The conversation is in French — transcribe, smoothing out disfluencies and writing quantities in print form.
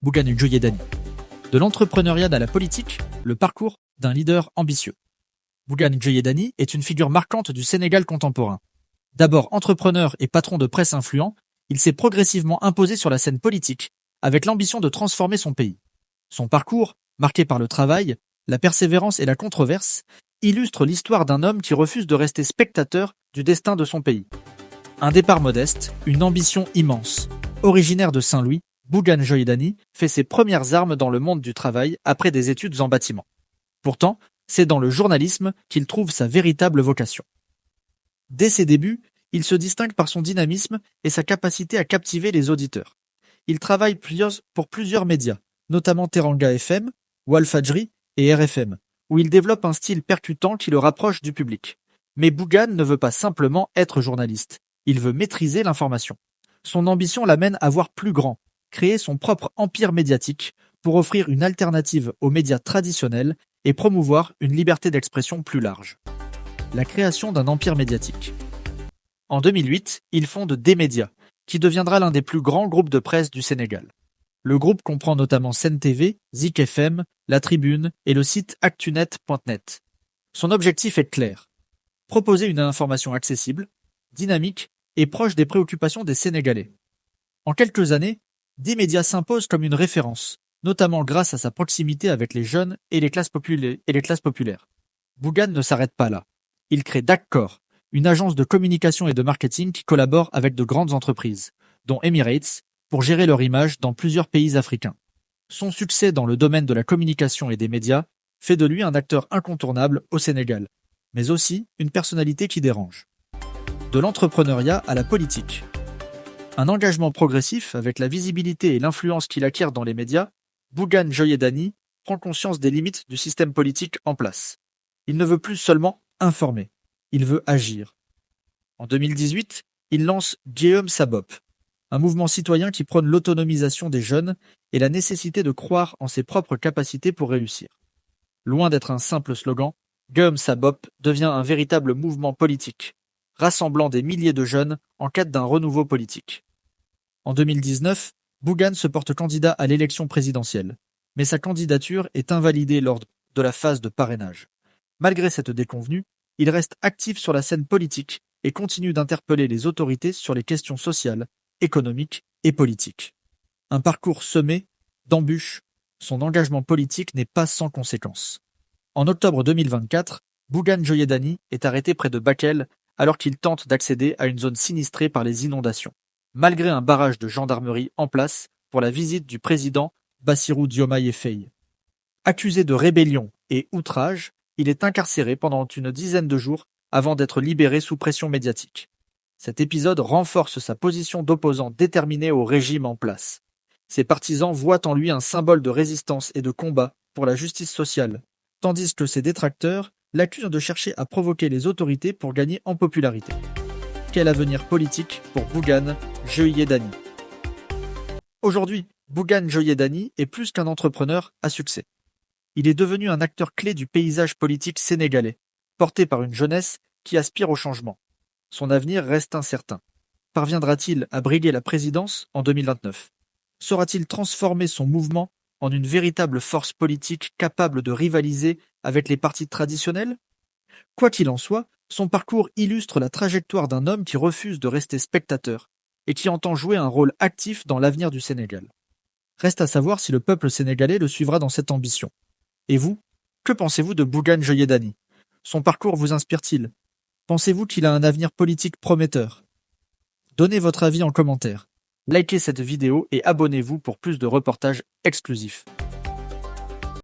Bougane Djoyedani. De l'entrepreneuriat à la politique, le parcours d'un leader ambitieux. Bougane Djoyedani est une figure marquante du Sénégal contemporain. D'abord entrepreneur et patron de presse influent, il s'est progressivement imposé sur la scène politique, avec l'ambition de transformer son pays. Son parcours, marqué par le travail, la persévérance et la controverse, illustre l'histoire d'un homme qui refuse de rester spectateur du destin de son pays. Un départ modeste, une ambition immense. Originaire de Saint-Louis, Bougane Djoyedani fait ses premières armes dans le monde du travail après des études en bâtiment. Pourtant, c'est dans le journalisme qu'il trouve sa véritable vocation. Dès ses débuts, il se distingue par son dynamisme et sa capacité à captiver les auditeurs. Il travaille pour plusieurs médias, notamment Teranga FM, Walfadjri et RFM, où il développe un style percutant qui le rapproche du public. Mais Bougane ne veut pas simplement être journaliste, il veut maîtriser l'information. Son ambition l'amène à voir plus grand, créer son propre empire médiatique pour offrir une alternative aux médias traditionnels et promouvoir une liberté d'expression plus large. La création d'un empire médiatique. En 2008, il fonde D-Média, qui deviendra l'un des plus grands groupes de presse du Sénégal. Le groupe comprend notamment Sen TV, Zik FM, La Tribune et le site actunet.net. Son objectif est clair. Proposer une information accessible, dynamique et proche des préoccupations des Sénégalais. En quelques années, D-Média s'impose comme une référence, notamment grâce à sa proximité avec les jeunes et les classes populaires. Bougane ne s'arrête pas là. Il crée Daccord, une agence de communication et de marketing qui collabore avec de grandes entreprises, dont Emirates, pour gérer leur image dans plusieurs pays africains. Son succès dans le domaine de la communication et des médias fait de lui un acteur incontournable au Sénégal, mais aussi une personnalité qui dérange. De l'entrepreneuriat à la politique. Un engagement progressif avec la visibilité et l'influence qu'il acquiert dans les médias, Bougane Djoyedani prend conscience des limites du système politique en place. Il ne veut plus seulement informer, il veut agir. En 2018, il lance Guillaume Sabop, un mouvement citoyen qui prône l'autonomisation des jeunes et la nécessité de croire en ses propres capacités pour réussir. Loin d'être un simple slogan, Guillaume Sabop devient un véritable mouvement politique, rassemblant des milliers de jeunes en quête d'un renouveau politique. En 2019, Bougane se porte candidat à l'élection présidentielle, mais sa candidature est invalidée lors de la phase de parrainage. Malgré cette déconvenue, il reste actif sur la scène politique et continue d'interpeller les autorités sur les questions sociales, économiques et politiques. Un parcours semé d'embûches, son engagement politique n'est pas sans conséquences. En octobre 2024, Bougane Djoyedani est arrêté près de Bakel alors qu'il tente d'accéder à une zone sinistrée par les inondations, malgré un barrage de gendarmerie en place pour la visite du président Bassirou Diomaye Faye. Accusé de rébellion et outrage, il est incarcéré pendant une dizaine de jours avant d'être libéré sous pression médiatique. Cet épisode renforce sa position d'opposant déterminé au régime en place. Ses partisans voient en lui un symbole de résistance et de combat pour la justice sociale, tandis que ses détracteurs l'accusent de chercher à provoquer les autorités pour gagner en popularité. Quel avenir politique pour Bougane Djoyedani? Aujourd'hui, Bougane Djoyedani est plus qu'un entrepreneur à succès. Il est devenu un acteur clé du paysage politique sénégalais, porté par une jeunesse qui aspire au changement. Son avenir reste incertain. Parviendra-t-il à briguer la présidence en 2029? Saura-t-il transformer son mouvement en une véritable force politique capable de rivaliser avec les partis traditionnels? Quoi qu'il en soit, son parcours illustre la trajectoire d'un homme qui refuse de rester spectateur et qui entend jouer un rôle actif dans l'avenir du Sénégal. Reste à savoir si le peuple sénégalais le suivra dans cette ambition. Et vous, que pensez-vous de Bougane Djoyedani? Son parcours vous inspire-t-il? Pensez-vous qu'il a un avenir politique prometteur? Donnez votre avis en commentaire. Likez cette vidéo et abonnez-vous pour plus de reportages exclusifs.